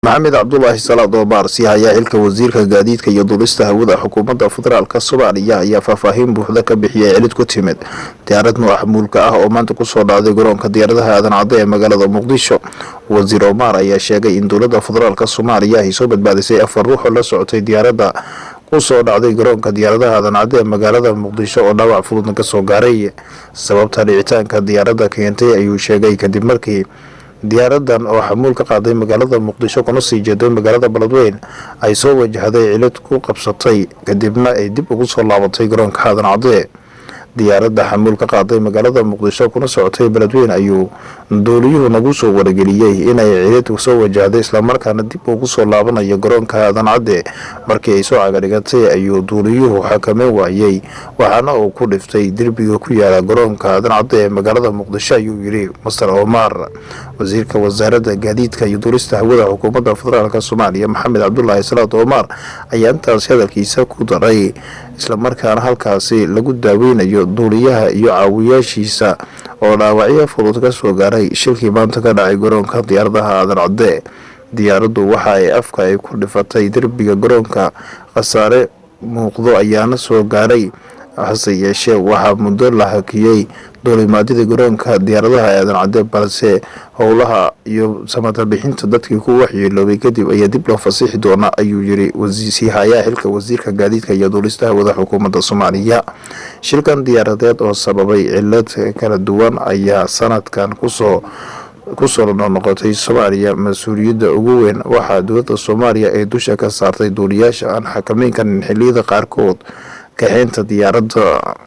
maxamed cabdulaahi salaad oo baarsi ayaa xilka wasiirka gaadiidka iyo duulista hawada xukuumadda federaalka Soomaaliya ayaa faahfaahin buuxda ka bixiyay cilad ku timid diyaarad nooca xamuulka ah oo maanta ku soo dhacday garoonka diyaaradaha aadan cadde ee magaalada Muqdisho. Wasiir Omar ayaa sheegay in dowladda federaalka Soomaaliya ay soo badbaadisay 4 ruux oo la socotay diyaaradda ku soo dhacday garoonka diyaaradaha aadan cadde ee magaalada Muqdisho oo dhaawac fudud ka soo gaaray. Sababta dhicitaanka diyaaradda keentay ayuu sheegay kadib markii diyaaradan oo xamuul ka qaaday magaalada Muqdisho kuna sii jeeday magaalada Beledweyne ay soo wajahday cilad ku qabsatay kadibna ay dib ugu soo laabatay garoonka aadan cadde. diyaaradda xamuul ka qaaday magaalada Muqdisho kuna socotay Beledweyne ayuu dooliyuhu nagu soo wargeliyay inay cilad soo wajahday isla markaana dib ugu soo laabanayo garoonka aadan cadde. Markii ay soo cagarigatay ayuu dooliyuhu xakameyn waayay waxaana uu ku dhiftay derbiga ku yaala garoonka aadan cadde ee magaalada Muqdisho ayuu yiri Mr. Omar. wasiirka wasaaradda gaadiidka iyo duulista hawada xukuumadda federaalka Soomaaliya Maxamed Cabdulaahi Salaad Omar ayaa intaas hadalkiisa ku daray isla markaana halkaasi lagu daaweynayo duuliyaha iyo caawiyaashiisa oo dhaawacyo fudud ka soo gaaray shilkii maanta ka dhacay garoonka diyaaradaha aadan cadde. diyaaraddu waxa ay afka ay ku dhifatay derbiga garoonka, khasaare muuqdo ayaana soo gaaray hase yeeshee waxaa muddo la hakiyay duulimaadida garoonka diyaaradaha aadan cadde balse howlaha iyo samata bixinta dadkii ku waxyeeloobay kadib ayaa dib loo fasixi doona ayuu yiri wasiirka xilka wasiirka gaadiidka iyo duulista hawada xukuumadda Soomaaliya. shilkan diyaaradeed oo sababay cilad kala duwan ayaa sanadkan kusoo noqotay Soomaaliya. mas-uuliyadda ugu weyn waxaa dowladda Soomaaliya ay dusha ka saartay duuliyaasha aan xakameyn karin xilliyada qaarkood kaxeynta diyaaradda.